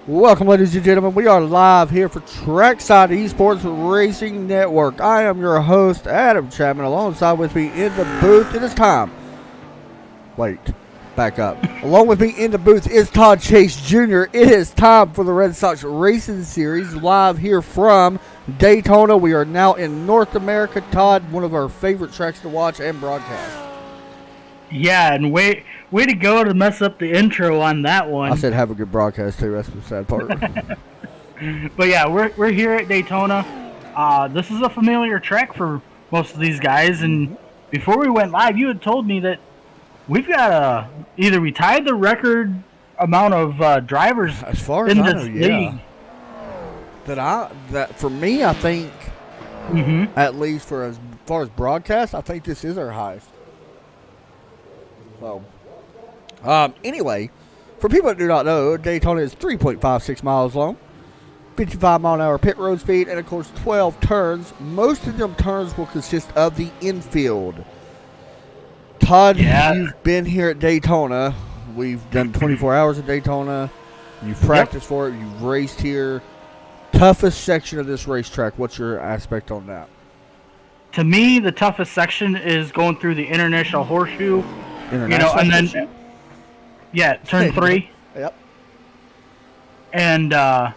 Welcome, ladies and gentlemen. We are live here for Trackside Esports Racing Network. I am your host, Adam Chapman. Alongside with me in the booth, it is time. Wait, back up. Along with me in the booth is Todd Chase Jr. It is time for the Red Sox Racing Series, live here from Daytona. We are now in North America. Todd, one of our favorite tracks to watch and broadcast. Yeah, and way to go to mess up the intro on that one. I said have a good broadcast too. That's the sad part. But yeah, we're here at Daytona. This is a familiar track for most of these guys. And before we went live, you had told me that we've got either we tied the record amount of drivers as far as in I this know, league. Yeah. That for me, I think at least for as far as broadcast, I think this is our highest. So, anyway, for people that do not know, Daytona is 3.56 miles long, 55 mile an hour pit road speed, and of course 12 turns. Most of them turns will consist of the infield. Todd, you've been here at Daytona. We've done 24 hours at Daytona. You've practiced for it. You've raced here. Toughest section of this racetrack. What's your aspect on that? To me, the toughest section is going through the International Horseshoe. And then, turn 3. Yep. And, what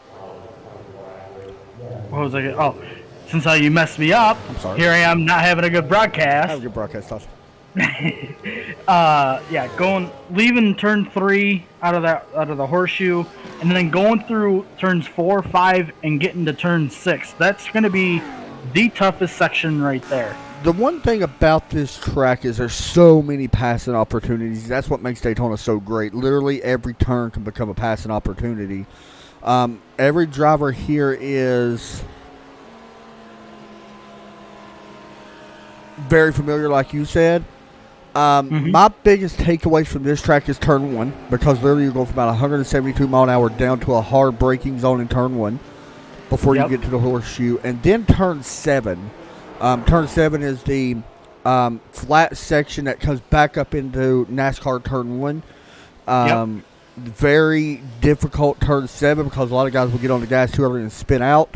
was I? Oh, since you messed me up, I'm sorry. Here I am not having a good broadcast. Have a good broadcast, Todd. Leaving turn 3 out of the horseshoe, and then going through turns 4, 5, and getting to turn 6. That's going to be the toughest section right there. The one thing about this track is there's so many passing opportunities. That's what makes Daytona so great. Literally every turn can become a passing opportunity. Every driver here is very familiar, like you said. My biggest takeaways from this track is turn 1, because literally you're going from about 172 mile an hour down to a hard braking zone in turn 1 before you get to the horseshoe. And then turn 7. Turn 7 is the flat section that comes back up into NASCAR turn 1. Very difficult turn 7 because a lot of guys will get on the gas too early and spin out.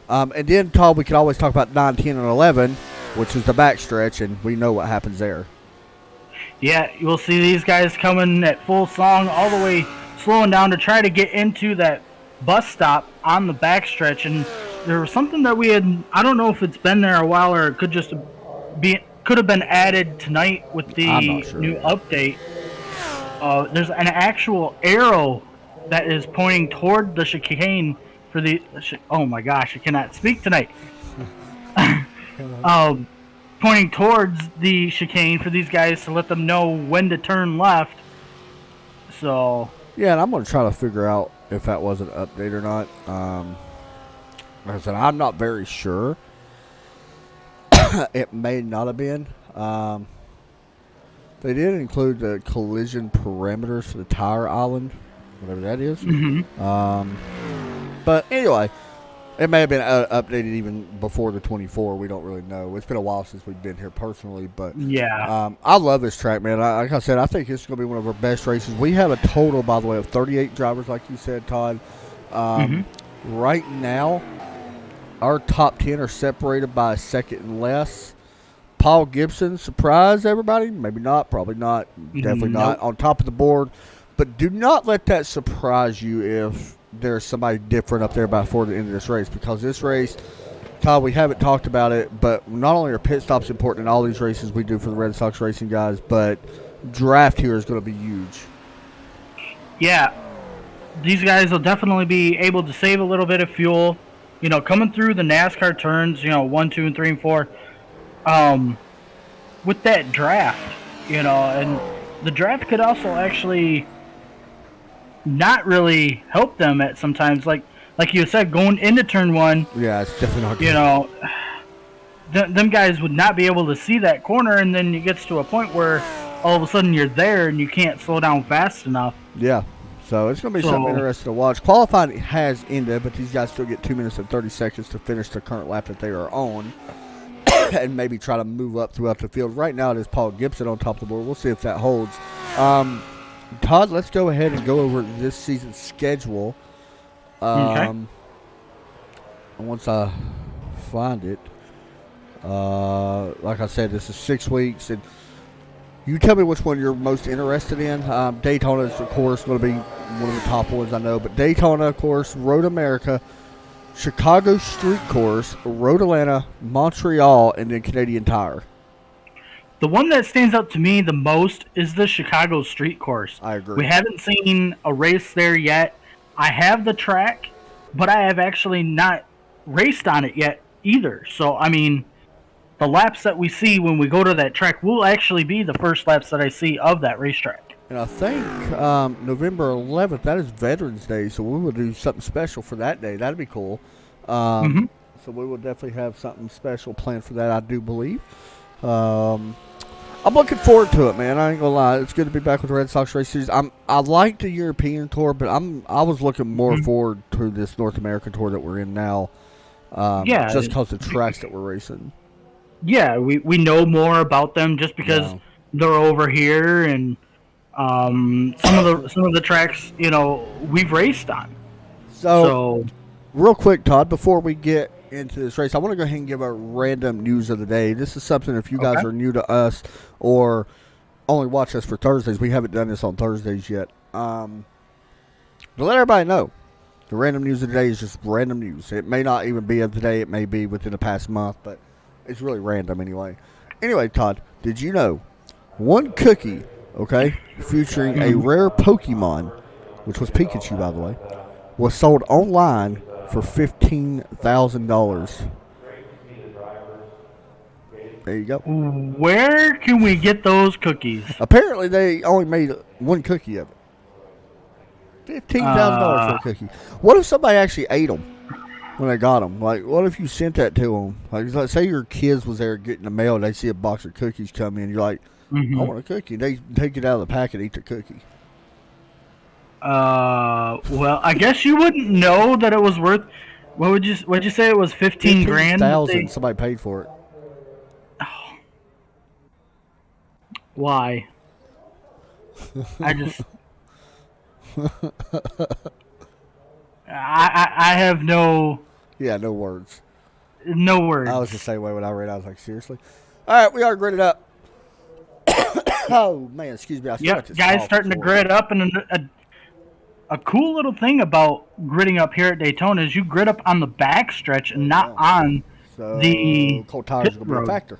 And then, Todd, we could always talk about 9, 10, and 11, which is the backstretch, and we know what happens there. Yeah, you'll see these guys coming at full song, all the way slowing down to try to get into that bus stop on the backstretch. And there was something that we had, I don't know if it's been there a while or it could just could have been added tonight with the new update. There's an actual arrow that is pointing toward the chicane for the, oh my gosh, I cannot speak tonight. Pointing towards the chicane for these guys to let them know when to turn left. So yeah, and I'm going to try to figure out if that was an update or not. Like I said, I'm not very sure. It may not have been. They did include the collision parameters for the tire island, whatever that is. But anyway, it may have been updated even before the 24. We don't really know. It's been a while since we've been here personally, but I love this track, man. Like I said, I think it's going to be one of our best races. We have a total, by the way, of 38 drivers, like you said, Todd. Right now, our top 10 are separated by a second and less. Paul Gibson, surprise everybody? Maybe not, probably not, definitely not on top of the board. But do not let that surprise you if there's somebody different up there before the end of this race, because this race, Todd, we haven't talked about it, but not only are pit stops important in all these races we do for the Red Sox racing guys, but draft here is going to be huge. Yeah, these guys will definitely be able to save a little bit of fuel. You know, coming through the NASCAR turns, 1, 2, and 3, and 4, with that draft, and the draft could also actually not really help them at sometimes. Like you said, going into turn 1. Yeah, it's definitely not good. Them guys would not be able to see that corner, and then it gets to a point where all of a sudden you're there and you can't slow down fast enough. Yeah. So it's going to be something interesting to watch. Qualifying has ended, but these guys still get 2 minutes and 30 seconds to finish the current lap that they are on and maybe try to move up throughout the field. Right now it is Paul Gibson on top of the board. We'll see if that holds. Todd, let's go ahead and go over this season's schedule. Okay. Once I find it, like I said, this is 6 weeks, and you tell me which one you're most interested in. Daytona is, of course, going to be one of the top ones I know, but Daytona, of course, Road America, Chicago Street Course, Road Atlanta, Montreal, and then Canadian Tire. The one that stands out to me the most is the Chicago Street Course. I agree. We haven't seen a race there yet. I have the track, but I have actually not raced on it yet either. So, I mean, the laps that we see when we go to that track will actually be the first laps that I see of that racetrack. And I think November 11th, that is Veterans Day, so we will do something special for that day. That'd be cool. So we will definitely have something special planned for that, I do believe. I'm looking forward to it, man. I ain't gonna lie. It's good to be back with the Red Sox Race Series. I like the European tour, but I was looking more forward to this North American tour that we're in now. Just because of the tracks that we're racing. Yeah, we know more about them just because they're over here, and some of the tracks, we've raced on. So real quick, Todd, before we get into this race, I want to go ahead and give a random news of the day. This is something, if you guys are new to us or only watch us for Thursdays, we haven't done this on Thursdays yet. To let everybody know, the random news of the day is just random news. It may not even be of today. It may be within the past month, but it's really random anyway. Anyway, Todd, did you know one cookie, featuring a rare Pokemon, which was Pikachu, by the way, was sold online for $15,000. There you go. Where can we get those cookies? Apparently, they only made one cookie of it. $15,000 for a cookie. What if somebody actually ate them when they got them? Like, what if you sent that to them? Like, say your kids was there getting the mail, and they see a box of cookies come in. You're like, I want a cookie. They take it out of the pack and eat the cookie. Well, I guess you wouldn't know that it was worth. What'd you say it was? 15 grand. $15,000. Somebody paid for it. Oh. Why? I just. I have no. Yeah, no words. No words. I was the same way when I read it. I was like, seriously? All right, we are gridded up. Oh, man, excuse me. Guys starting to grid up, and a cool little thing about gridding up here at Daytona is you grid up on the back stretch and not on the cold tires are going to be a factor.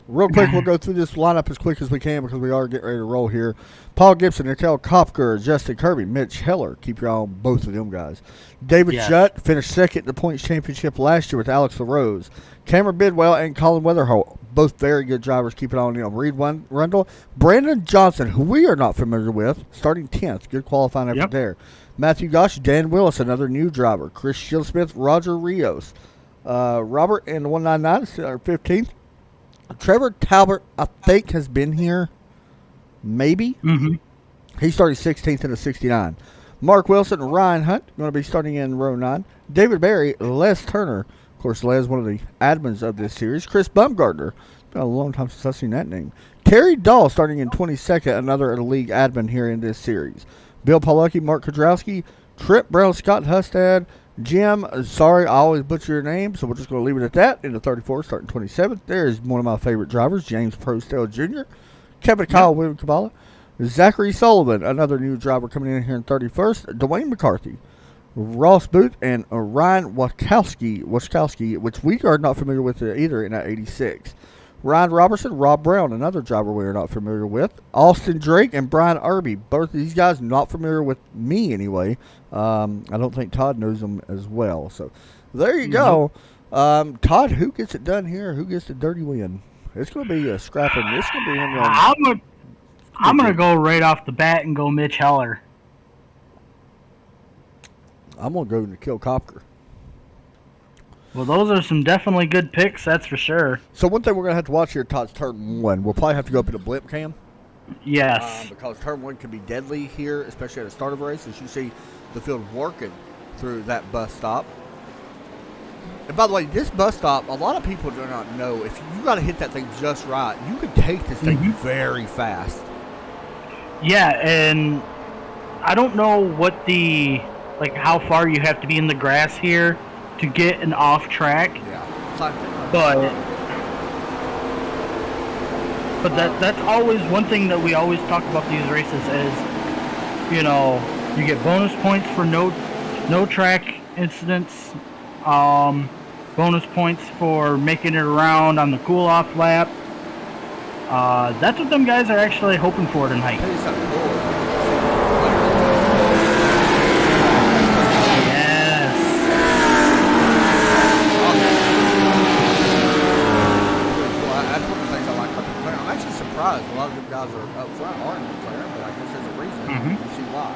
Real quick, we'll go through this lineup as quick as we can because we are getting ready to roll here. Paul Gibson, Nickel Kopker, Justin Kirby, Mitch Heller. Keep your eye on both of them guys. David Jutt finished second in the points championship last year with Alex LaRose. Cameron Bidwell and Colin Weatherholt, both very good drivers. Keep it on them. Reed Rundle, Brandon Johnson, who we are not familiar with, starting 10th. Good qualifying effort there. Matthew Gosh, Dan Willis, another new driver. Chris Shieldssmith, Roger Rios. Robert and the 199 are 15th. Trevor Talbot, I think, has been here. Maybe. He started 16th in the 69. Mark Wilson and Ryan Hunt going to be starting in row 9. David Berry, Les Turner. Of course, Les, one of the admins of this series. Chris Bumgardner. It's been a long time since I've seen that name. Terry Dahl starting in 22nd, another league admin here in this series. Bill Palucki, Mark Kodrowski, Trip Brown, Scott Hustad, Jim, sorry, I always butcher your name, so we're just going to leave it at that. In the 34, starting 27th, there's one of my favorite drivers, James Prostell Jr., Kevin Kyle, William Kabbalah, Zachary Sullivan, another new driver coming in here in 31st, Dwayne McCarthy, Ross Booth, and Ryan Waschkowski, which we are not familiar with either in that 86. Ryan Robertson, Rob Brown, another driver we are not familiar with. Austin Drake and Brian Irby, both of these guys not familiar with me anyway. I don't think Todd knows them as well. So there you go. Todd, who gets it done here? Who gets the dirty win? It's going to be a scrapping. It's going to be one. I'm going to go right off the bat and go Mitch Heller. I'm going to go Nickel Kopker. Well, those are some definitely good picks, that's for sure. So one thing we're going to have to watch here, Todd's turn 1. We'll probably have to go up in a blimp cam. Yes. Because turn 1 can be deadly here, especially at the start of a race, as you see the field working through that bus stop. And by the way, this bus stop, a lot of people do not know, if you got to hit that thing just right, you can take this thing very fast. Yeah, and I don't know what the like how far you have to be in the grass here to get an off track. Yeah. But that's always one thing that we always talk about these races is, you know, you get bonus points for no track incidents, bonus points for making it around on the cool off lap. That's what them guys are actually hoping for tonight. A lot of them guys are up front aren't McLaren, but I guess there's a reason. You see why.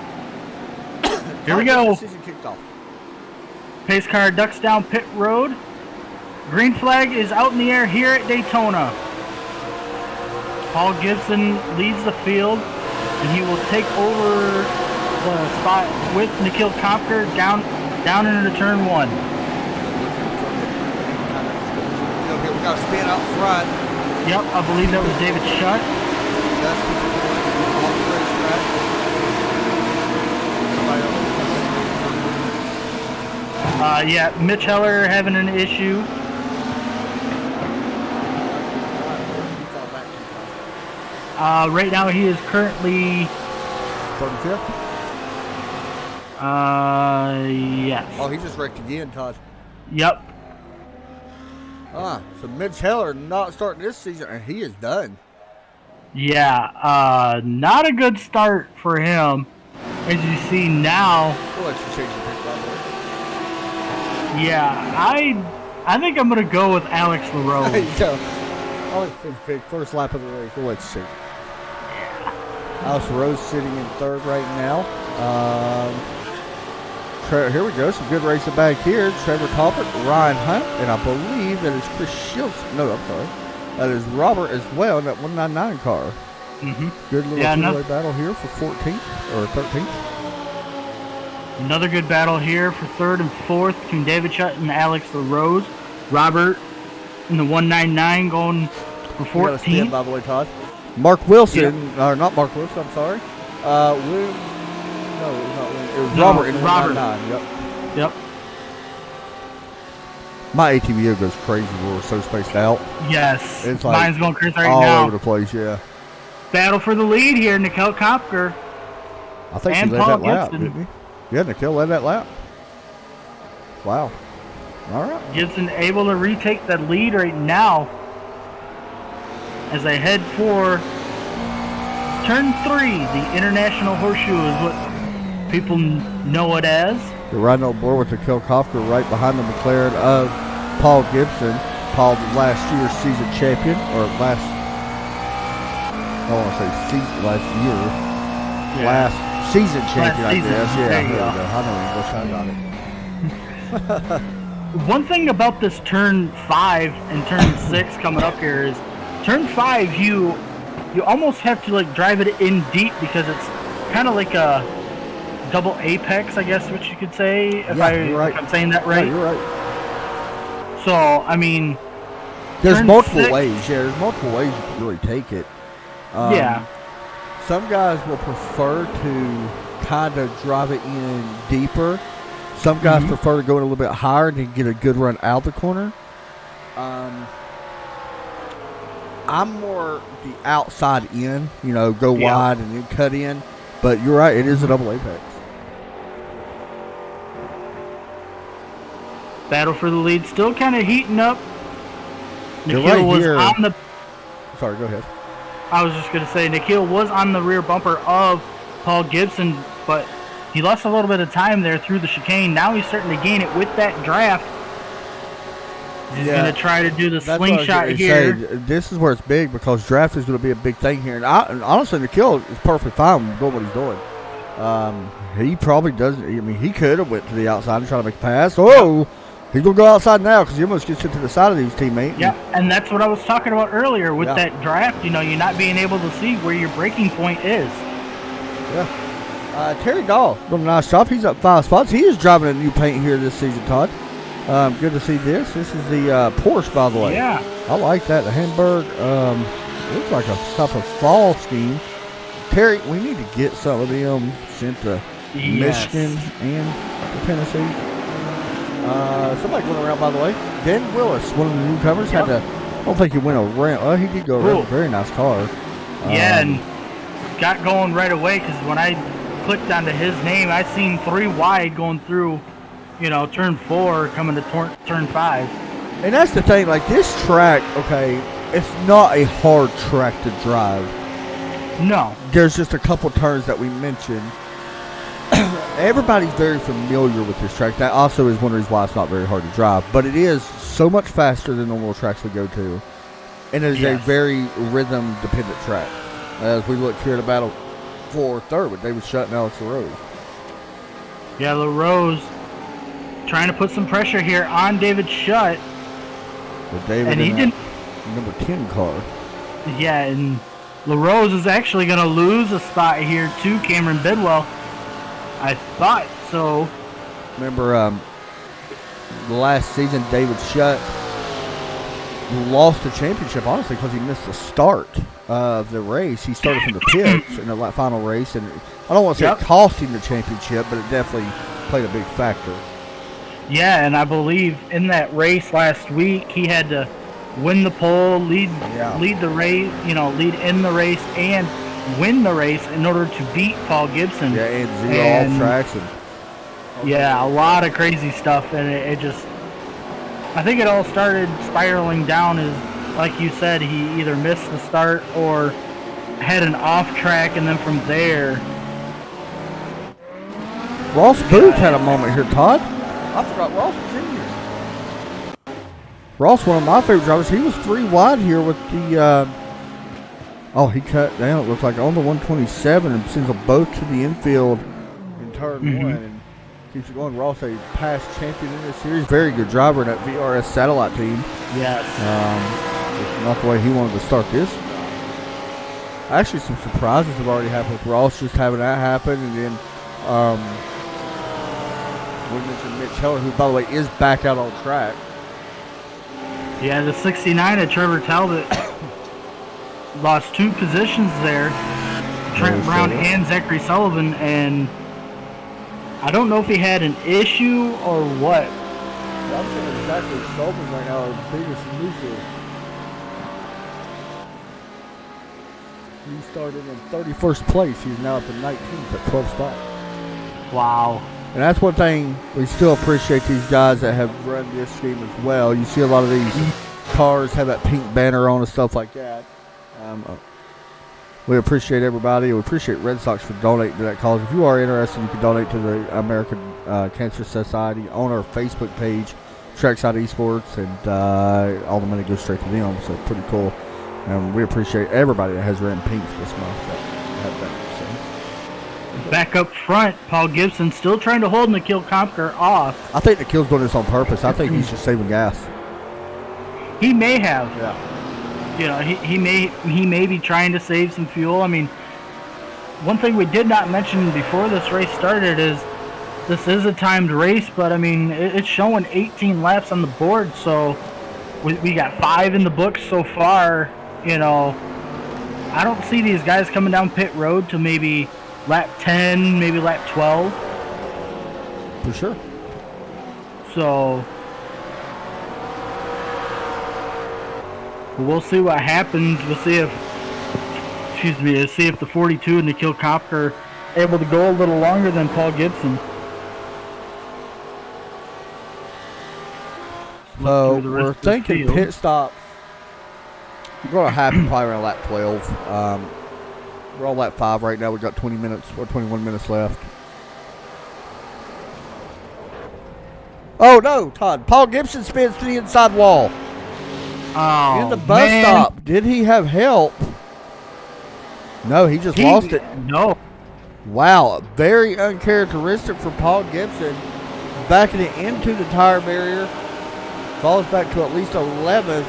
Here we go. Season kicked off. Pace car ducks down pit road. Green flag is out in the air here at Daytona. Paul Gibson leads the field, and he will take over the spot with Nikhil Kopker down into turn 1. We got a spin out front. Yep, I believe that was David Shutt. Yeah, Mitch Heller having an issue. Right now he is currently 35th? Yes. Oh, he just wrecked again, Todd. Yep. So Mitch Heller not starting this season, and he is done. Yeah, not a good start for him. As you see now. We'll let you change your pick, by the way. Yeah, I think I'm gonna go with Alex LaRose. I'll let you pick first lap of the race. We'll let you see. Yeah. Alex LaRose sitting in third right now. Here we go. Some good racing back here. Trevor Tolbert, Ryan Hunt, and I believe that is Chris Shields. No, I'm sorry. That is Robert as well in that 199 car. Good little two-way battle here for 14th or 13th. Another good battle here for third and fourth between David Shutt and Alex LaRose. Robert in the 199 going for 14th. By the way, Todd. Mark Wilson, or not Mark Wilson, I'm sorry. No, it was not William. It was Robert in the 199. Yep. My ATVO goes crazy when we're so spaced out. Yes. It's like mine's going crazy right all now. All over the place, yeah. Battle for the lead here, Nikhil Kopker. I think he led Paul that lap, Gibson. didn't he? Yeah, Nikhil led that lap. Wow. All right. Gibson able to retake that lead right now as they head for turn 3. The International Horseshoe is what people know it as. You're riding on board with Nikhil Kopker right behind the McLaren of Paul Gibson. Paul, last year's season champion, or last year. Yeah. Last season champion, last season. I guess. Yeah, there you go. I know English, I got it. One thing about this turn 5 and turn 6 coming up here is turn 5 you almost have to like drive it in deep because it's kind of like a double apex, I guess what you could say, if I'm saying that right. Yeah, you're right. So I mean, there's multiple ways. Yeah, there's multiple ways you can really take it. Yeah. Some guys will prefer to kind of drive it in deeper. Some guys prefer to go in a little bit higher and get a good run out the corner. I'm more the outside in, go wide and then cut in. But you're right, it is a double apex. Battle for the lead still kind of heating up. Nikhil was on the... Sorry, go ahead. I was just going to say, Nikhil was on the rear bumper of Paul Gibson, but he lost a little bit of time there through the chicane. Now he's starting to gain it with that draft. He's going to try to do the slingshot here. This is where it's big because draft is going to be a big thing here. And honestly, Nikhil is perfectly fine with doing what he's doing. He probably doesn't. I mean, he could have went to the outside and tried to make a pass. Oh, he's going to go outside now because he almost gets it to the side of his teammate. Yeah, and that's what I was talking about earlier with that draft. You're not being able to see where your breaking point is. Yeah. Terry Dahl doing a nice job. He's up 5 spots. He is driving a new paint here this season, Todd. Good to see this. This is the Porsche, by the way. Yeah. I like that. The Hamburg looks like a type of fall scheme. Terry, we need to get some of them sent to Michigan, and Tennessee. Somebody going around, by the way. Ben Willis, one of the newcomers, had to. I don't think he went around. Oh, he did go around. Very nice car. And got going right away because when I clicked onto his name, I seen 3 wide going through, turn 4 coming to turn 5. And that's the thing. Like this track, okay, it's not a hard track to drive. No. There's just a couple turns that we mentioned. Everybody's very familiar with this track. That also is one of the reasons why it's not very hard to drive. But it is so much faster than normal tracks we go to. And it is a very rhythm-dependent track. As we look here at a battle for third with David Shutt and Alex LaRose. Yeah, LaRose trying to put some pressure here on David Shutt. With David and he didn't. Number 10 car. Yeah, and LaRose is actually going to lose a spot here to Cameron Bidwell. I thought so. Remember, the last season, David Shutt lost the championship, honestly, because he missed the start of the race. He started from the pits in the final race, and I don't want to say it cost him the championship, but it definitely played a big factor. Yeah, and I believe in that race last week, he had to win the pole, lead the race, lead in the race, and win the race in order to beat Paul Gibson. Yeah, and 0 off tracks. A lot of crazy stuff, and it just, I think it all started spiraling down as, like you said, he either missed the start or had an off track, and then from there. Ross Booth had a moment here, Todd. I forgot Ross was in here. Ross, one of my favorite drivers, he was 3 wide here with the, he cut down, it looks like, on the 127 and sends them both to the infield in turn 1 and keeps it going. Ross, a past champion in this series, very good driver in that VRS satellite team. Yes. It's not the way he wanted to start this. Actually, some surprises have already happened with Ross just having that happen, and then we mentioned Mitch Heller, who, by the way, is back out on track. Yeah, the 69 of Trevor Talbot lost 2 positions there. Trent Brown and Zachary Sullivan, and I don't know if he had an issue or what. I'm thinking Zachary Sullivan right now, our biggest loser. He started in 31st place. He's now at the 19th at 12 spots. Wow. And that's one thing we still appreciate these guys that have run this scheme as well. You see a lot of these cars have that pink banner on and stuff like that. We appreciate everybody. We appreciate Red Sox for donating to that cause. If you are interested, you can donate to the American Cancer Society on our Facebook page, Trackside Esports, and all the money goes straight to them. So pretty cool. We appreciate everybody that has ran pink this month. Back up front, Paul Gibson still trying to hold Nikhil Kompker off. I think Nikhil's doing this on purpose. I think he's just saving gas. He may have. Yeah. He may be trying to save some fuel. I mean, one thing we did not mention before this race started is this is a timed race, but I mean it's showing 18 laps on the board, so we got 5 in the books so far. I don't see these guys coming down pit road to maybe lap 10, maybe lap 12. For sure. So we'll see what happens. We'll see if the 42 and Nikhil Kompker are able to go a little longer than Paul Gibson. So we're thinking pit stop. We're going to happen probably around lap 12. We're on lap 5 right now. We've got 20 minutes or 21 minutes left. Oh, no, Todd. Paul Gibson spins to the inside wall. Oh, in the bus stop. Did he have help? No, he just lost it. No. Wow. Very uncharacteristic for Paul Gibson. Backing it into the tire barrier. Falls back to at least 11th.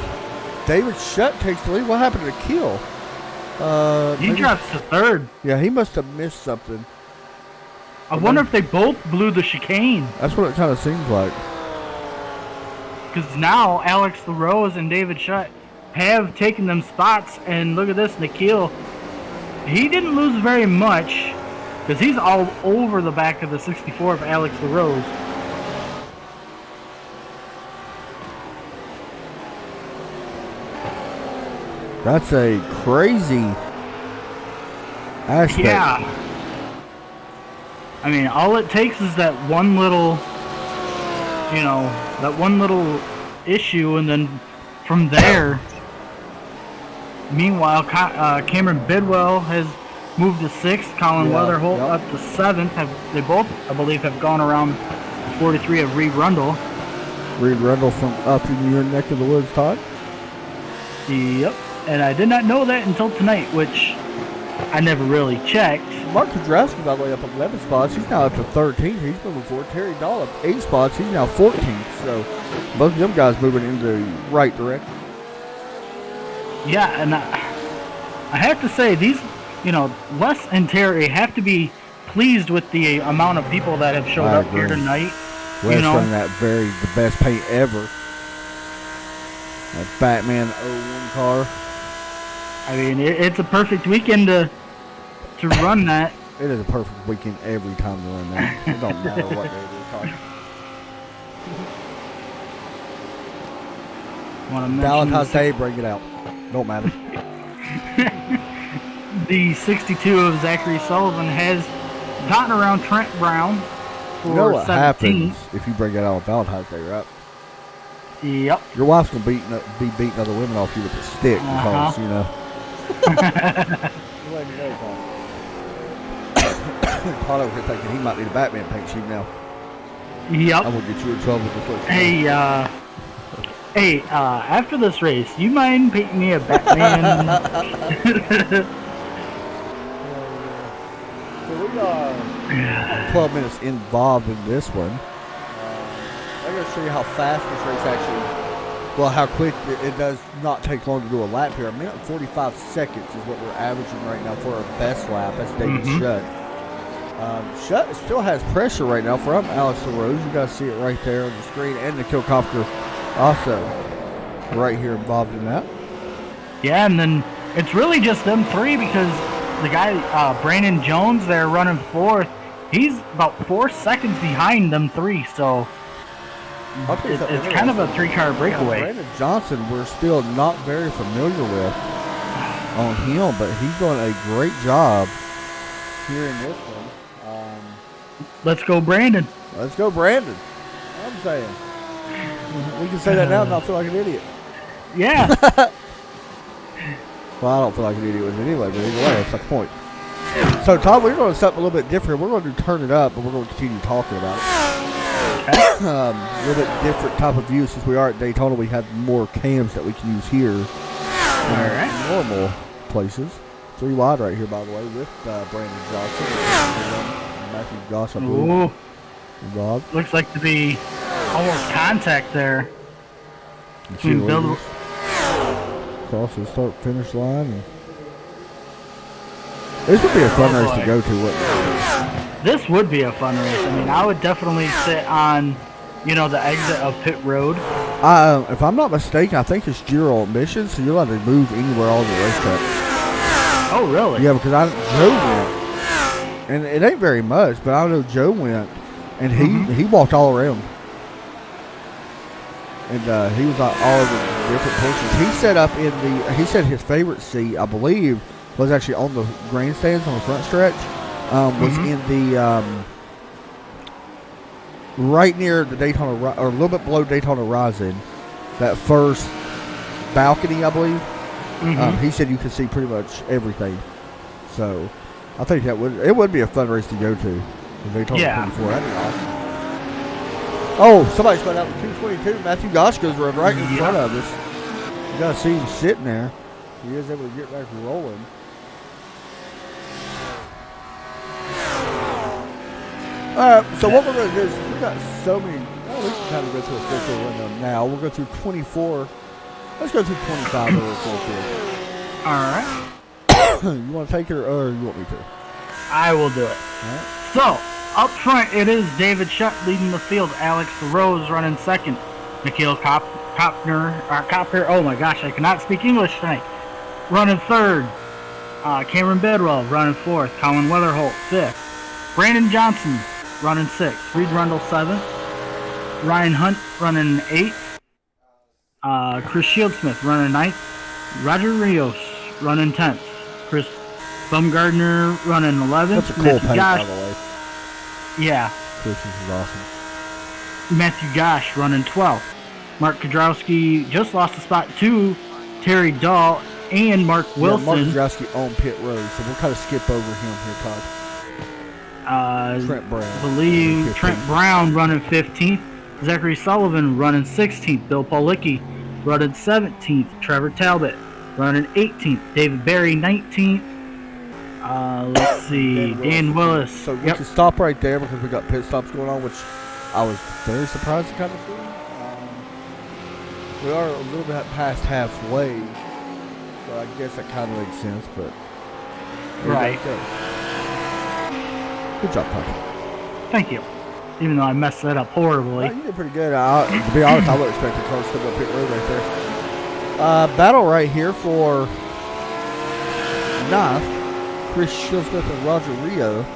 David Shutt takes the lead. What happened to Kill? He drops to 3rd. Yeah, he must have missed something. I wonder if they both blew the chicane. That's what it kind of seems like. Because now Alex LaRose and David Shutt have taken them spots, and look at this, Nikhil. He didn't lose very much. because he's all over the back of the 64 of Alex LaRose. That's a crazy aspect. Yeah. I mean, all it takes is that one little, that one little issue, and then from there. Meanwhile, Cameron Bidwell has moved to 6th. Colin Weatherholt up to 7th. They both, I believe, have gone around 43 of Reed Rundle. Reed Rundle from up in your neck of the woods, Todd? Yep. And I did not know that until tonight, which I never really checked. Mark Kudrowski, by the way, up 11 spots. He's now up to 13th. He's moving forward. Terry Dahl up 8 spots. He's now 14th. So both of them guys moving in the right direction. Yeah, and I have to say, these, Les and Terry have to be pleased with the amount of people that have showed up here tonight. Les running the best paint ever. That Batman 01 car. I mean, it's a perfect weekend to run that. It is a perfect weekend every time to run that. It don't matter what day it is. Valentine's Day, bring it out. Don't matter. The 62 of Zachary Sullivan has gotten around Trent Brown for 17th. You know what happens if you bring it out on Valentine's Day, right? Yep. Your wife's going to be beating other women off you with a stick because, Todd over here thinking he might need a Batman paint sheet now. Yep. I'm going to get you in trouble before. Hey, after this race, you mind painting me a Batman? So we are 12 minutes involved in this one. I'm going to show you how fast this race actually, how quick it does not take long to do a lap here. A minute and 45 seconds is what we're averaging right now for our best lap. That's David Shutt. Shutt still has pressure right now from Alex LaRose. You guys see it right there on the screen, and the Kilcopter also right here involved in that. Yeah, and then it's really just them three because the guy, Brandon Jones, they're running 4th. He's about 4 seconds behind them three, so it's kind of a 3-car breakaway. Brandon Johnson, we're still not very familiar with on him, but he's doing a great job here in this one. Let's go, Brandon. Let's go, Brandon. I'm saying. We can say that now and not feel like an idiot. Yeah. Well, I don't feel like an idiot with it anyway, but either way, that's the point. So, Todd, we're going to do something a little bit different. We're going to turn it up, but we're going to continue talking about it. A little bit different type of view. Since we are at Daytona, we have more cams that we can use here than normal places. 3 wide right here, by the way, with Brandon Johnson. Matthew Goss, I believe. Looks like to be almost contact there. Between Bill. Cross the start-finish line. And this would be a fun race to go to, wouldn't it? This would be a fun race. I mean, I would definitely sit on, the exit of pit road. If I'm not mistaken, I think it's Giro admission, so you're allowed to move anywhere on the racetrack. Oh, really? Yeah, because Joe went. And it ain't very much, but I know Joe went, and he walked all around. And he was all over different portions. He set up he said his favorite seat, I believe, was actually on the grandstands on the front stretch. Was in the, right near the Daytona, or a little bit below Daytona Rising, that first balcony, I believe. He said you could see pretty much everything. So I think it would be a fun race to go to. Daytona 24. That'd be awesome. Oh, somebody spun out the 222. Matthew Goshko's right in front of us. You gotta see him sitting there. He is able to get back rolling. Alright, so what we're gonna do is we've got so many. We can kind of go through a full field window now. We'll go through 24. Let's go through 25 over full field. Alright. You want to take it or you want me to? I will do it. Alright. So, up front, it is David Shutt leading the field. Alex LaRose running 2nd. Nikhil Copner, oh my gosh, I cannot speak English tonight. Running 3rd. Cameron Bidwell running 4th. Colin Weatherholt 5th. Brandon Johnson running 6th. Reed Rundle 7th. Ryan Hunt running 8th. Chris Shieldsmith running 9th. Roger Rios running 10th. Chris Bumgardner running 11th. That's a cool paint, by the way. Yeah. Chris is awesome. Matthew Gosh running 12th. Mark Kudrowski just lost a spot to Terry Dahl and Mark Wilson. Mark Kudrowski on pit road, so we'll kind of skip over him here, Todd. Trent Brown. I believe Trent Brown running 15th. Zachary Sullivan running 16th. Bill Paulicki running 17th. Trevor Talbot running 18th. David Berry 19th. Let's see. Dan Willis. So we can stop right there because we got pit stops going on, which I was very surprised to kind of see. We are a little bit past halfway, so I guess that kind of makes sense, but... Right. Good job, Todd. Thank you. Even though I messed that up horribly. You did pretty good. To be honest, I wouldn't expect the cars to go pit road right there. Battle right here for 9th. Chris Shieldsmith and Roger Rios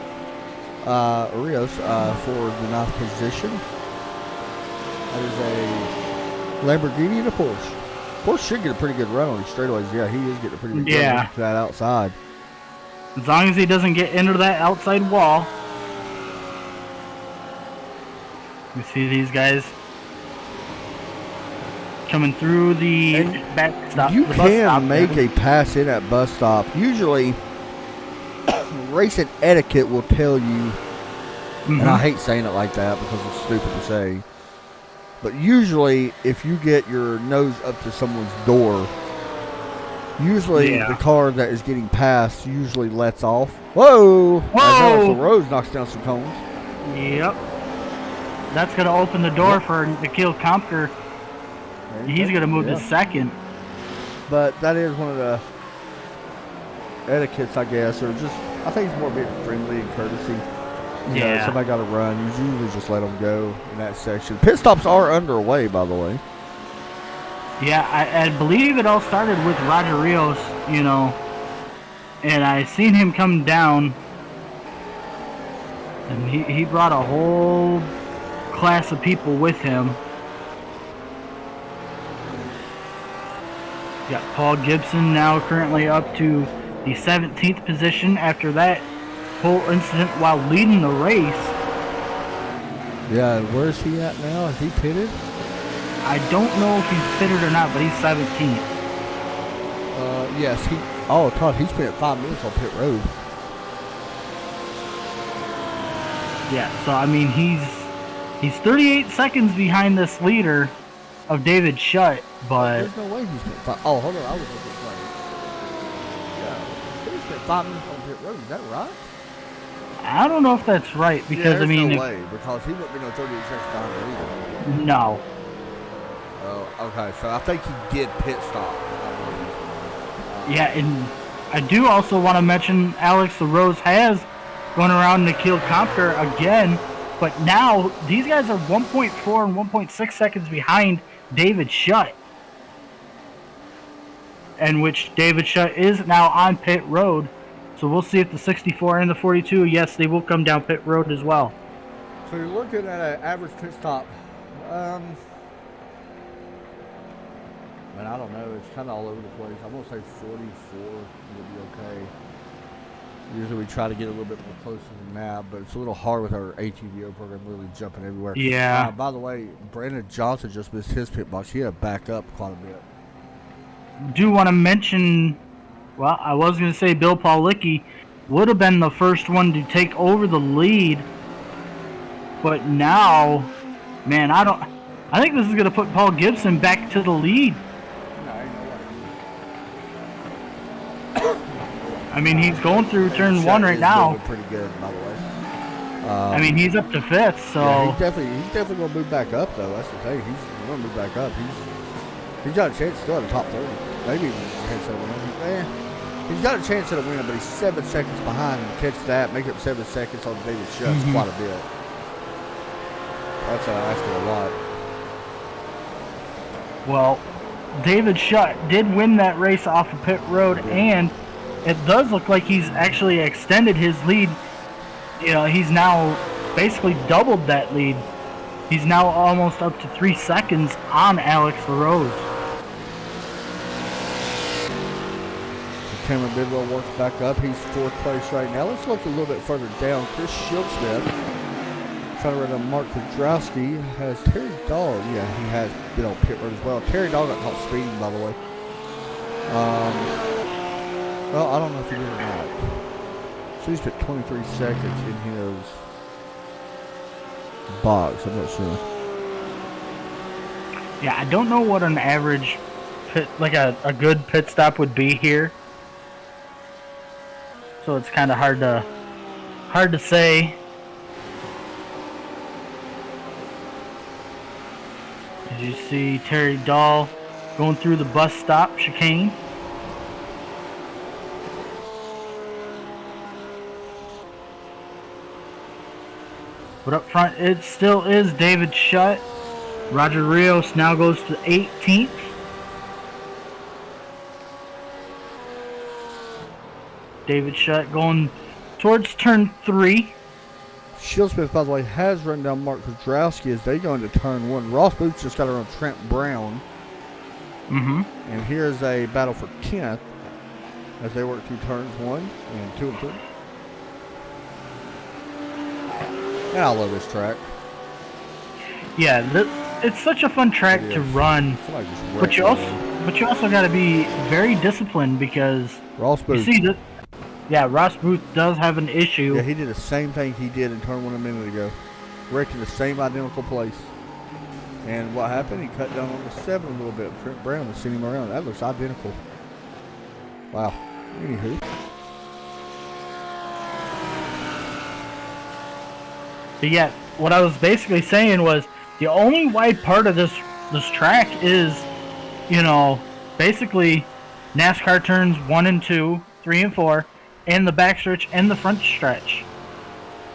for the 9th position. That is a Lamborghini and a Porsche. Porsche should get a pretty good run on these straightaways. Yeah, he is getting a pretty good run to that outside. As long as he doesn't get into that outside wall. You see these guys coming through the back stop. You can make a pass in at bus stop. Usually, racing etiquette will tell you, and I hate saying it like that because it's stupid to say, but usually if you get your nose up to someone's door, usually the car that is getting passed usually lets off. Whoa! Whoa! Rose knocks down some cones. Yep. That's going to open the door for Nikhil Kompker. He's going to move to 2nd. But that is one of the etiquettes, I guess, or just, I think it's more being friendly and courtesy. You know, somebody got to run. You usually just let them go in that section. Pit stops are underway, by the way. Yeah, I believe it all started with Roger Rios, you know, and I seen him come down, and he brought a whole class of people with him. Got Paul Gibson now currently up to the 17th position after that whole incident while leading the race. Yeah, where's he at now? Is he pitted? I don't know if he's pitted or not, but he's 17th. Yes, Todd, he spent 5 minutes on pit road. Yeah, so I mean he's 38 seconds behind this leader of David Shutt, but there's no way he spent 5. Oh, hold on, I was looking at it. Yeah, he spent 5 minutes on pit road. Is that right? I don't know if that's right because I mean, no way, because he wouldn't be no 38 seconds behind the leader. No. Oh, okay. So I think he did pit stop. Yeah, and I do also want to mention Alex LaRose has gone around Nikhil Kompker again, but now these guys are 1.4 and 1.6 seconds behind David Shutt, and which David Shutt is now on pit road. So we'll see if the 64 and the 42, yes, they will come down pit road as well. So you're looking at an average pit stop. Man, I don't know. It's kind of all over the place. I'm going to say 44 would be okay. Usually we try to get a little bit more closer than that, but it's a little hard with our ATVO program really jumping everywhere. Yeah. By the way, Brandon Johnson just missed his pit box. He had to back up quite a bit. Do want to mention, well, I was going to say Bill Paulicki would have been the first one to take over the lead, but now, man, I think this is going to put Paul Gibson back to the lead. I mean, he's going through turn 1 right now. Pretty good, by the way. I mean, he's up to 5th, so yeah, he's definitely going to move back up, though. That's the thing. He's going to move back up. He's got a chance still at the top 30. Maybe even a chance at a win. He's got a chance at a win, but he's 7 seconds behind. And catch that, make up 7 seconds on David Shutt quite a bit. That's asking a lot. Well, David Shutt did win that race off of pit road, and it does look like he's actually extended his lead he's now basically doubled that lead. He's now almost up to 3 seconds on Alex LaRose. Cameron Bidwell works back up. He's 4th place right now. Let's look a little bit further down. Chris Shieldsmith trying to run on Mark Kudrowski. Has Terry Dahl. Yeah, he has been on pit road as well. Terry Dahl got caught speeding, by the way. Well, I don't know if he did or not. So he's put 23 seconds in his box. I'm not sure. Yeah, I don't know what an average pit, like a good pit stop would be here. So it's kind of hard to say. As you see Terry Dahl going through the bus stop chicane. But up front, it still is David Shutt. Roger Rios now goes to 18th. David Shutt going towards turn 3. Shieldsmith, by the way, has run down Mark Kudrowski as they go into turn 1. Ross Booth just got around Trent Brown. And here's a battle for 10th as they work through turns 1 and 2 and 3. And I love this track. Yeah, it's such a fun track to run. But you also got to be very disciplined because Ross Booth. You see that. Yeah, Ross Booth does have an issue. Yeah, he did the same thing he did in turn 1 a minute ago. Wrecked in the same identical place. And what happened? He cut down on the 7 a little bit. Trent Brown was sending him around. That looks identical. Wow. Anywho. But yeah, what I was basically saying was the only wide part of this track is, basically NASCAR turns 1 and 2, 3 and 4, and the backstretch and the front stretch.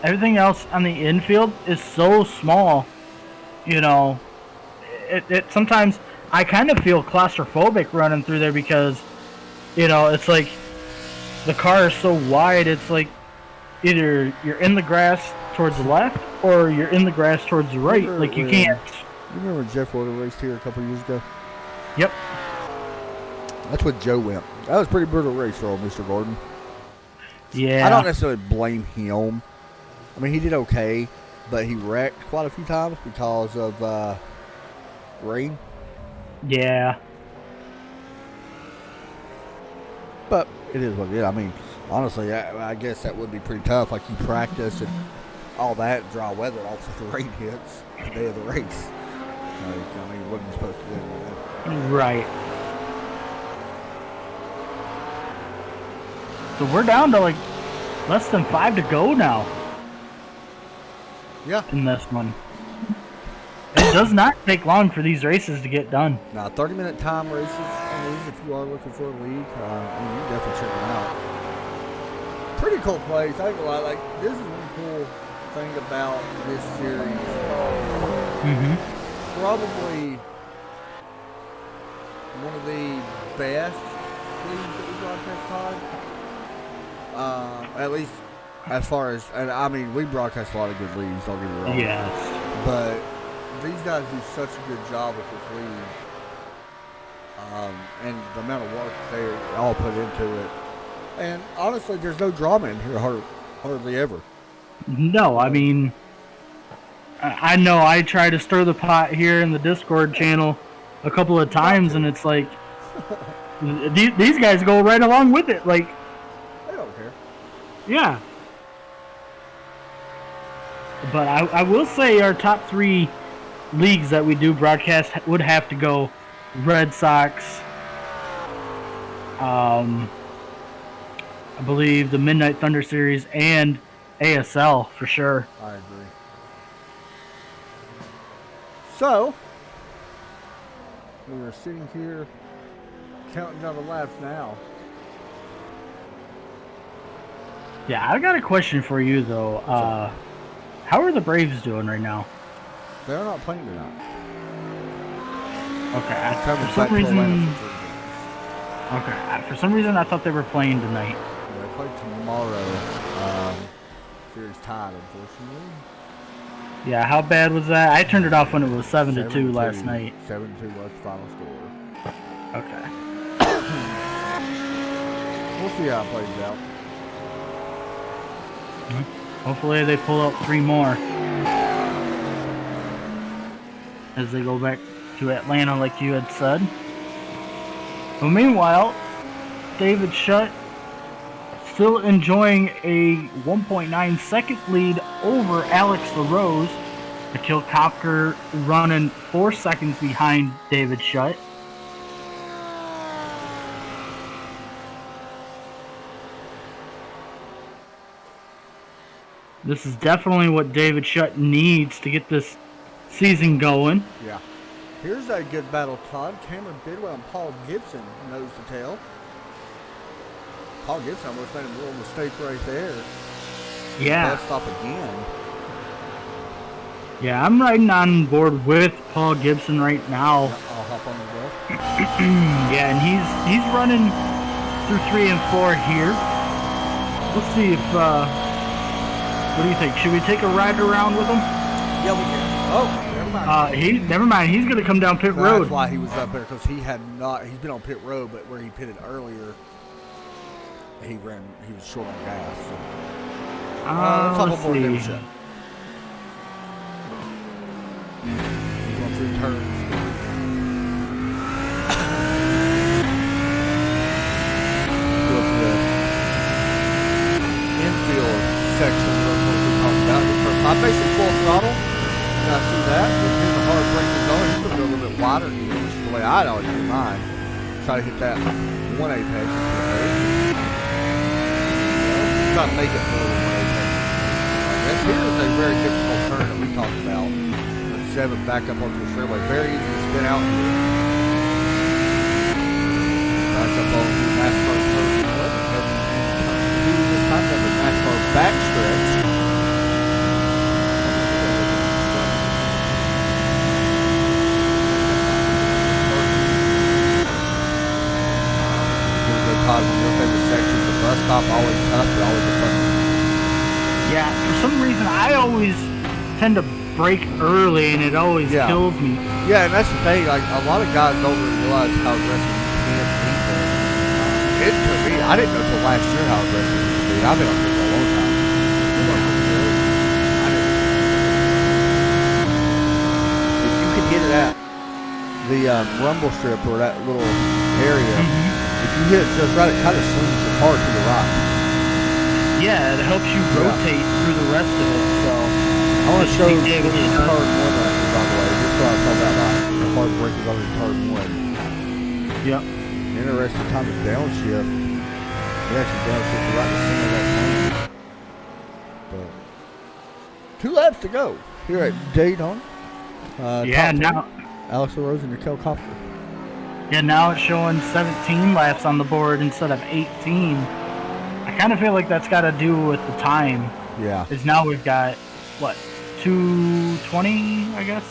Everything else on the infield is so small, It sometimes I kind of feel claustrophobic running through there because, it's like the car is so wide. It's like either you're in the grass towards the left or you're in the grass towards the right. Like you can't. You remember Jeff Wood raced here a couple years ago? Yep. That's what Joe went. That was a pretty brutal race for old Mr. Gordon. Yeah. I don't necessarily blame him. I mean, he did okay, but he wrecked quite a few times because of rain. Yeah. But it is what it is. I mean, honestly, I guess that would be pretty tough. Like, you practice and all that dry weather, all of a sudden the rain hits the day of the race. Like, I mean, what are you supposed to do with that? Right. So we're down to like less than 5 to go now. Yeah. In this one. It does not take long for these races to get done. Now, 30-minute time races on these, if you are looking for a league, you can definitely check them out. Pretty cool place. I ain't gonna lie. Like, this is one cool thing about this series. Probably one of the best leagues that we broadcast on. At least as far as, and I mean, we broadcast a lot of good leagues, don't get me wrong. Yes. But these guys do such a good job with this league. And the amount of work they all put into it. And honestly, there's no drama in here hardly ever. No, I mean, I know I try to stir the pot here in the Discord channel a couple of times, and it's like, these guys go right along with it. Like, they don't care. Yeah. But I will say our top 3 leagues that we do broadcast would have to go Red Sox, I believe the Midnight Thunder Series, and ASL for sure. I agree. So, we are sitting here counting down the laps now. Yeah, I got a question for you though. How are the Braves doing right now? They're not playing tonight. Okay, for some reason I thought they were playing tonight. Yeah, they play tomorrow. Series tied, unfortunately. Yeah, how bad was that? I turned it off when it was 7-2 last night. 7-2 was the final score. Okay. We'll see how it plays out. Hopefully they pull out 3 more as they go back to Atlanta, like you had said. But meanwhile, David Shutt still enjoying a 1.9 second lead over Alex LaRose. Akil Kopker running 4 seconds behind David Shutt. This is definitely what David Shutt needs to get this season going. Yeah. Here's a good battle, Todd. Cameron Bidwell and Paul Gibson nose to tail. Paul Gibson almost made a little mistake right there. Yeah. Best stop again. Yeah, I'm riding on board with Paul Gibson right now. Yeah, I'll hop on the board. Yeah, and he's running through 3 and 4 here. We'll see if what do you think? Should we take a ride around with him? Yeah, we can. Oh, never mind. He's gonna come down pit road. That's why he was up there, because he's been on pit road, but where he pitted earlier, he was short on gas. So. Let's see. He's going through turns. Go to the infield section of what we talked about. My basic full throttle. I see that. Here's the hard brake is going. He's going to go a little bit wider here, which is the way I'd always do mine. Try to hit that 1 apex. Try to make it more than 1 apex. Here is a very difficult turn that we talked about. 7 back up onto the fairway. Very easy to spin out here. Back up on the NASCAR turn. This time on the NASCAR backstretch. Your favorite sections, the bus stop, always tough, but always a fun. Yeah, for some reason I always tend to brake early, and it always kills me. Yeah, and that's the thing. Like, a lot of guys don't really realize how aggressive you can be there. It took me. I didn't know until last year how aggressive you can be. I've been on this for a long time. If you can hit it at the rumble strip or that little area. If you hit it just right, it kind of swings the car to the right. Yeah, it helps you rotate through the rest of it. So I want to show you turn 1 right here, by the way. This is what I told about the hard brake is on turn 1. Yep. Interesting time to downshift. It actually downshifted right in the center of that turn. But 2 laps to go here at Daytona. Now Alex LaRose and Akil Kopker. Yeah, now it's showing 17 laps on the board instead of 18. I kind of feel like that's got to do with the time. Yeah. Because now we've got, 2:20, I guess?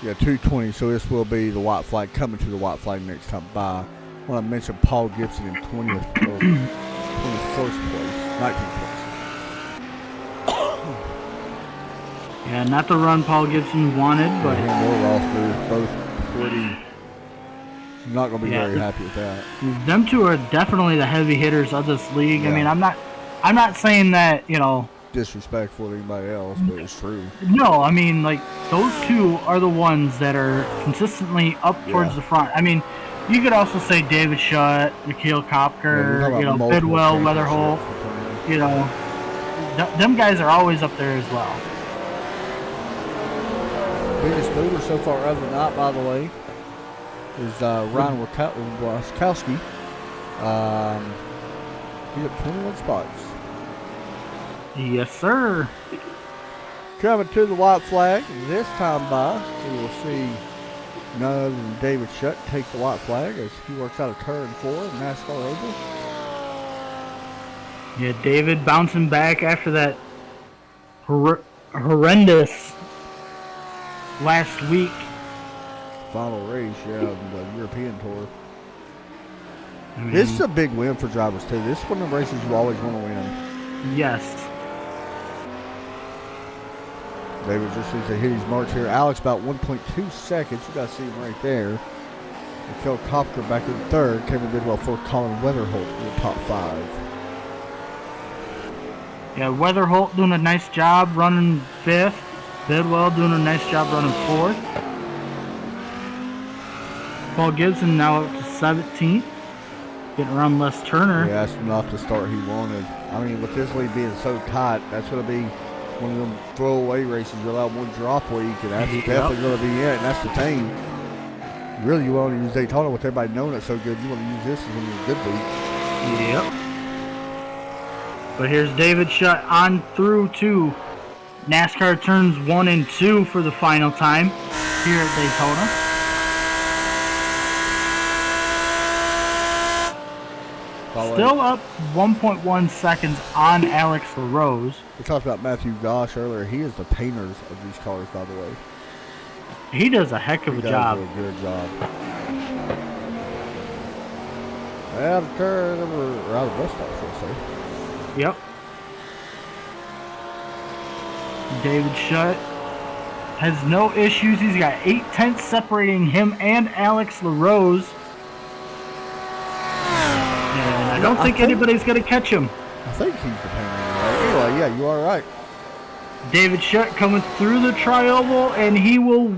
Yeah, 2:20. So this will be the white flag, coming to the white flag next time by. I want to mention Paul Gibson in 20th or 21st place, 19th place. Yeah, not the run Paul Gibson wanted, but him or Ross Booth, both pretty. Not going to be very happy with that. Them two are definitely the heavy hitters of this league. Yeah. I mean, I'm not saying that, disrespectful to anybody else, but it's true. No, I mean, like, those two are the ones that are consistently up towards the front. I mean, you could also say David Shutt, Akil Kopker, Bidwell, Weatherholt. Them guys are always up there as well. Biggest mover so far of the night, by the way, is Ryan Waskowski. He got 21 spots. Yes, sir. Coming to the white flag, this time by, we will see none other than David Shutt take the white flag as he works out of turn 4 in NASCAR Oval. Yeah, David bouncing back after that horrendous last week. Final race, of the European Tour. This is a big win for drivers, too. This is one of the races you always want to win. Yes. David just needs to hit his marks here. Alex about 1.2 seconds. You guys see him right there. Kel Kopker back in third. Kevin Bidwell fourth. Colin Weatherholt in the top 5. Yeah, Weatherholt doing a nice job running 5th. Bidwell doing a nice job running 4th. Paul Gibson now up to 17th. Getting around Les Turner. Yeah, that's not the start he wanted. I mean, with this lead being so tight, that's going to be one of them throwaway races. You allow one drop week, and that's definitely going to be it. And that's the thing. Really, you want to use Daytona with everybody knowing it so good. You want to use this as one of your good weeks. Yep. But here's David Shutt on through to NASCAR turns 1 and 2 for the final time here at Daytona. Still up 1.1 seconds on Alex LaRose. We talked about Matthew Gosh earlier. He is the painters of these cars, by the way. He does a heck of a job. He does a good job. Out of turn, we're out of bus stop, should I say. Yep. David Shutt has no issues. He's got 8/10 separating him and Alex LaRose. And I don't think anybody's going to catch him. I think he's the painter. Anyway, yeah, you are right. David Shutt coming through the tri-oval, and he will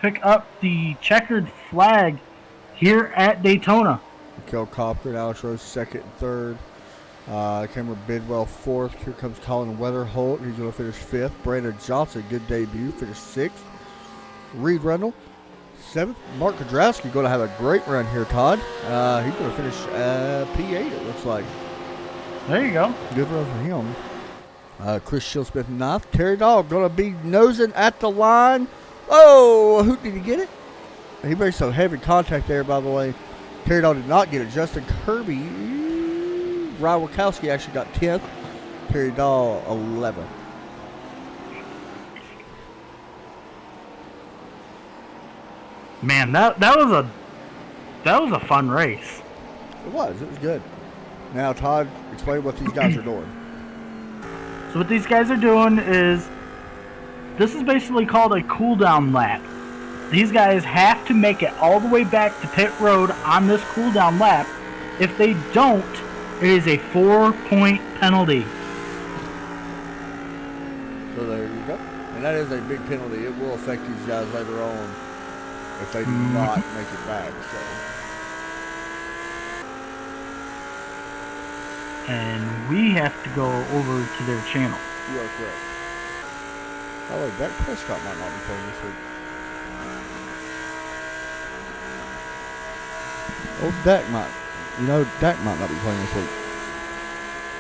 pick up the checkered flag here at Daytona. Kel Kopker and Alex Rose second and third. Cameron Bidwell fourth. Here comes Colin Weatherholt. He's going to finish 5th. Brandon Johnson, good debut, finished 6th. Reed Rundle, 7th. Mark Kudrowski going to have a great run here, Todd. He's going to finish P8, it looks like. There you go. Good run for him. Chris Shillsmith 9th. Terry Dog going to be nosing at the line. Oh, who did he get it? He made some heavy contact there, by the way. Terry Dog did not get it. Justin Kirby, Ryan Wachowski actually got 10th. Terry Dahl 11th. Man, that was a fun race. It was good. Now, Todd, explain what these guys are doing. So what these guys are doing is, this is basically called a cool-down lap. These guys have to make it all the way back to pit road on this cool-down lap. If they don't, it is a 4-point penalty. So there you go. And that is a big penalty. It will affect these guys later on if they do not make it back. So. And we have to go over to their channel. You are correct. Oh, wait, Dak Prescott might not be playing this week. Oh, Dak might. You know, Dak might not be playing this week.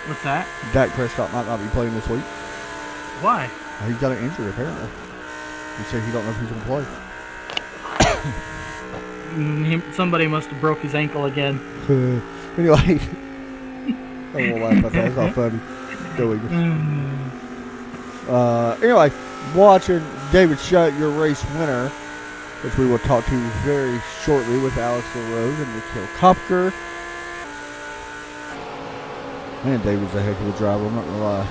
What's that? Dak Prescott might not be playing this week. Why? He's got an injury, apparently. He said he don't know if he's going to play. Somebody must have broke his ankle again. Anyway. I won't laugh about that. It's not funny. Go Eagles. Anyway, watching David Shutt, your race winner, which we will talk to very shortly with Alex LaRose and Nikhil Kopker. Man, David's a heck of a driver, I'm not going to lie.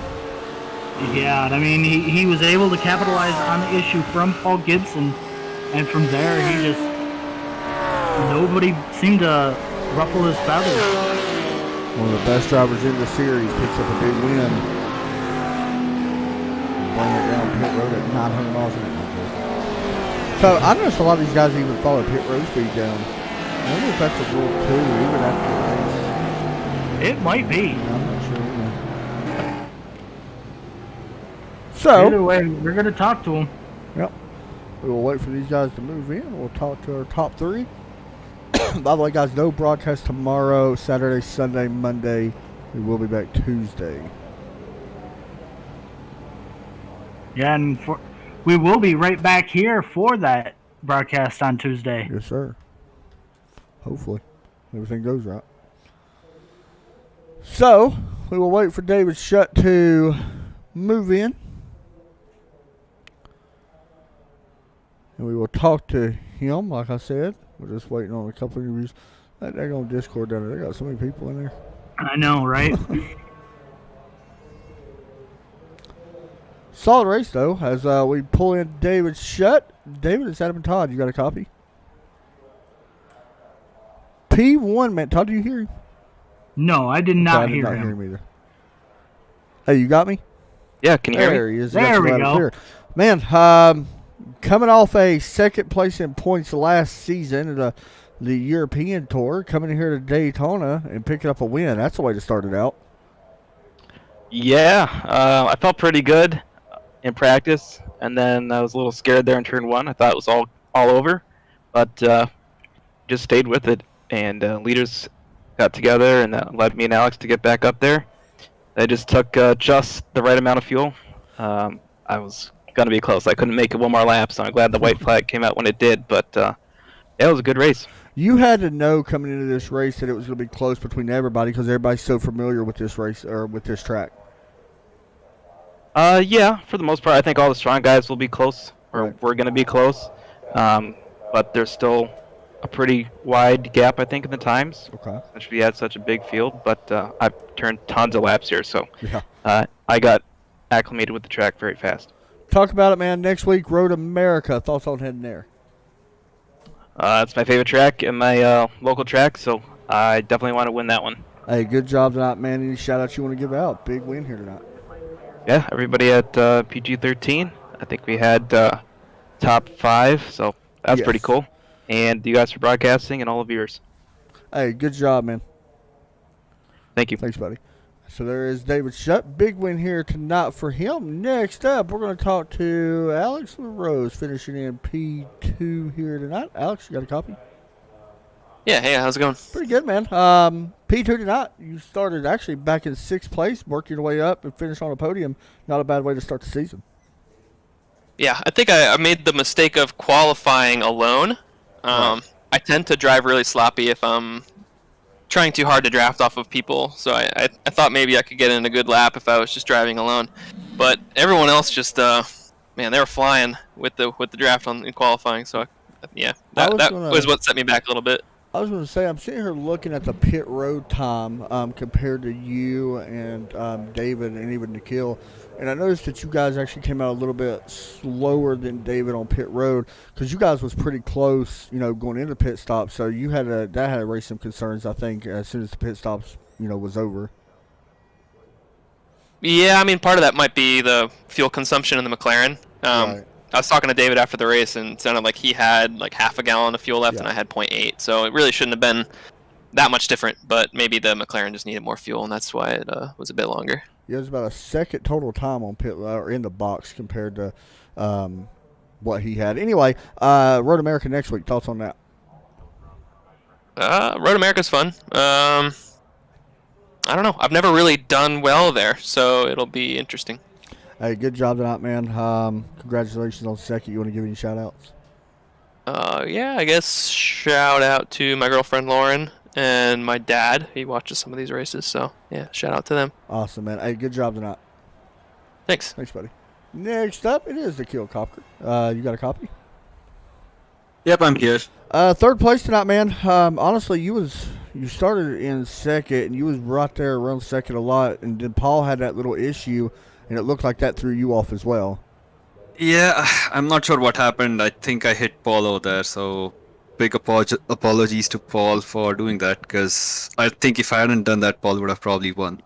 Yeah, I mean, he was able to capitalize on the issue from Paul Gibson, and from there, nobody seemed to ruffle his feathers. One of the best drivers in the series picks up a big win. Bring it down pit road at 900 miles an hour. So I noticed a lot of these guys even follow pit road speed down. I wonder if that's a rule too, even after the race. It might be. Yeah, I'm not sure. Yeah. So either way, we're going to talk to them. Yep. We will wait for these guys to move in. We'll talk to our top 3. By the way, guys, no broadcast tomorrow, Saturday, Sunday, Monday. We will be back Tuesday. Yeah, and we will be right back here for that broadcast on Tuesday. Yes, sir. Hopefully, everything goes right. So, we will wait for David Shutt to move in. And we will talk to him, like I said. We're just waiting on a couple of interviews. They're on Discord down there. They got so many people in there. I know, right? Solid race, though, as we pull in David Shutt. David, it's Adam and Todd. You got a copy? P1, man. Todd, do you hear him? No, I did not hear him. I did not hear him either. Hey, you got me? Yeah, can you hear me? There he is. There we go. Man, coming off a second place in points last season at the European Tour, coming in here to Daytona and picking up a win. That's the way to start it out. Yeah, I felt pretty good in practice, and then I was a little scared there in turn 1. I thought it was all over, but just stayed with it, and leaders got together and led me and Alex to get back up there. They just took just the right amount of fuel. I was going to be close. I couldn't make it one more lap, so I'm glad the white flag came out when it did, but yeah, it was a good race. You had to know coming into this race that it was going to be close between everybody because everybody's so familiar with this race or with this track. Yeah, for the most part, I think all the strong guys will be close, or Right. we're going to be close. But there's still a pretty wide gap, I think, in the times. Okay. Since we had such a big field, but I've turned tons of laps here, so Yeah. I got acclimated with the track very fast. Talk about it, man. Next week, Road America. Thoughts on heading there? It's my favorite track and my local track, so I definitely want to win that one. Hey, good job tonight, man. Any shout-outs you want to give out? Big win here tonight. Yeah, everybody at PG-13. I think we had top 5, so that's pretty cool. And you guys for broadcasting and all of yours. Hey, good job, man. Thank you. Thanks, buddy. So there is David Shutt. Big win here tonight for him. Next up, we're going to talk to Alex LaRose, finishing in P2 here tonight. Alex, you got a copy? Yeah, hey, how's it going? Pretty good, man. P2 tonight, you started actually back in 6th place, worked your way up, and finished on a podium. Not a bad way to start the season. Yeah, I think I made the mistake of qualifying alone. Right. I tend to drive really sloppy if I'm trying too hard to draft off of people, so I thought maybe I could get in a good lap if I was just driving alone. But everyone else just, man, they were flying with the draft in qualifying, so yeah, that was what set me back a little bit. I was going to say, I'm sitting here looking at the pit road time compared to you and David and even Nikhil, and I noticed that you guys actually came out a little bit slower than David on pit road because you guys was pretty close, going into pit stop. So you had to raise some concerns, I think, as soon as the pit stops, was over. Yeah, I mean, part of that might be the fuel consumption in the McLaren. Right. I was talking to David after the race, and it sounded like he had like half a gallon of fuel left, and I had 0.8. So it really shouldn't have been that much different, but maybe the McLaren just needed more fuel, and that's why it was a bit longer. Yeah, it was about a second total time on pit or in the box compared to what he had. Anyway, Road America next week. Thoughts on that? Road America's fun. I don't know. I've never really done well there, so it'll be interesting. Hey, good job tonight, man. Congratulations on second. You want to give any shout-outs? Yeah, I guess shout out to my girlfriend Lauren and my dad. He watches some of these races, so yeah, shout out to them. Awesome, man. Hey, good job tonight. Thanks. Thanks, buddy. Next up, it is the Kill Copter. You got a copy? Yep, I'm here. Third place tonight, man. Honestly, you started in second, and you was right there around second a lot, and then Paul had that little issue, and it looked like that threw you off as well. Yeah, I'm not sure what happened. I think I hit Paul over there, so big apologies to Paul for doing that, because I think if I hadn't done that, Paul would have probably won.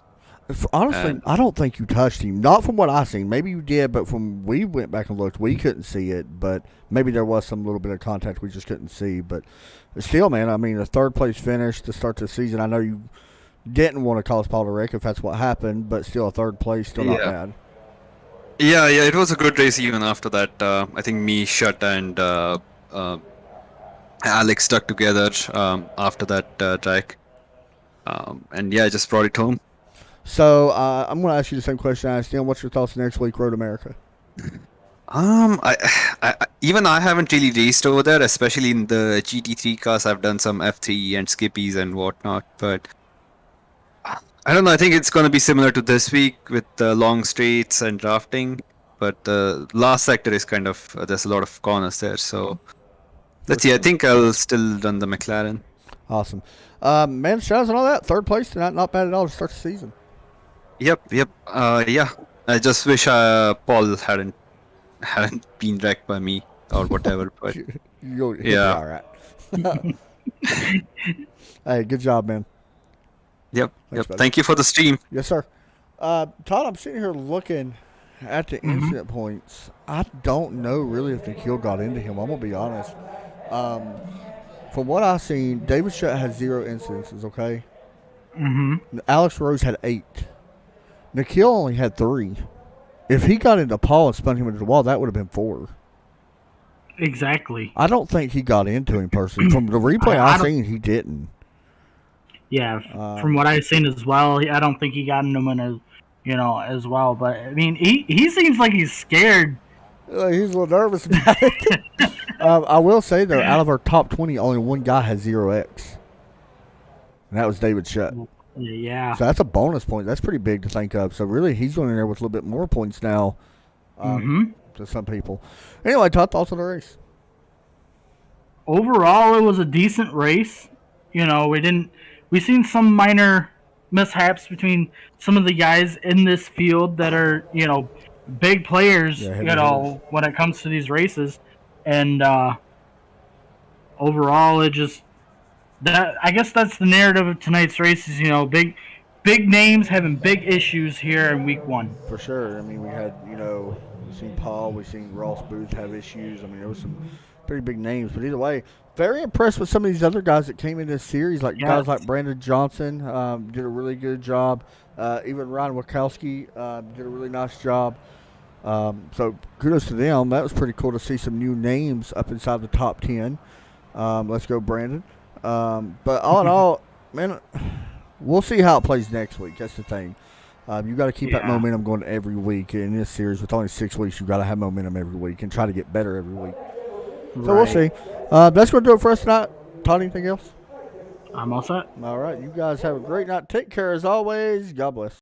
Honestly, I don't think you touched him. Not from what I seen. Maybe you did, but from we went back and looked, we couldn't see it. But maybe there was some little bit of contact we just couldn't see. But still, man, I mean, a third place finish to start the season. I know you didn't want to cause Paul to wreck if that's what happened, but still a third place, still not bad. Yeah, it was a good race even after that. I think me, Shutt, and Alex stuck together after that track. And yeah, I just brought it home. So I'm going to ask you the same question I asked him. What's your thoughts next week, Road America? I haven't really raced over there, especially in the GT3 cars. I've done some F3 and skippies and whatnot, but I don't know. I think it's going to be similar to this week with the long straights and drafting, but the last sector is kind of there's a lot of corners there. So let's see. I think I'll still run the McLaren. Awesome, man. Shout outs and all that. Third place tonight, not bad at all to start the season. Yep. Yeah. I just wish Paul hadn't been wrecked by me or whatever. But You'll be yeah. all right. Hey, good job, man. Yep. Thanks, buddy. Thank you for the stream. Yes, sir. Todd, I'm sitting here looking at the incident points. I don't know really if the kill got into him. I'm going to be honest. From what I've seen, David Shutt had 0 incidences, okay? Mm-hmm. Alex Rose had 8. Nikhil only had 3. If he got into Paul and spun him into the wall, that would have been 4. Exactly. I don't think he got into him personally. From the replay I've seen, he didn't. Yeah, from what I've seen as well, I don't think he got into him as well. But I mean, he seems like he's scared. He's a little nervous about it. I will say though, out of our top 20, only one guy has 0x, and that was David Shutt. Yeah. So that's a bonus point. That's pretty big to think of. So really, he's going in there with a little bit more points now. To some people. Anyway, Todd, thoughts on the race? Overall, it was a decent race. We seen some minor mishaps between some of the guys in this field that are, big players, when it comes to these races. And overall, I guess that's the narrative of tonight's races, big names having big issues here in week 1. For sure. I mean, we had, we've seen Paul, we've seen Ross Booth have issues. I mean, there was some pretty big names. But either way, very impressed with some of these other guys that came in this series, like guys like Brandon Johnson did a really good job. Even Ryan Wachowski did a really nice job. So kudos to them. That was pretty cool to see some new names up inside the top 10. Let's go, Brandon. But all in all, man, we'll see how it plays next week. That's the thing. You got to keep that momentum going every week in this series. With only 6 weeks, you got to have momentum every week and try to get better every week. So we'll see. That's going to do it for us tonight. Todd, anything else? I'm all set. All right. You guys have a great night. Take care as always. God bless.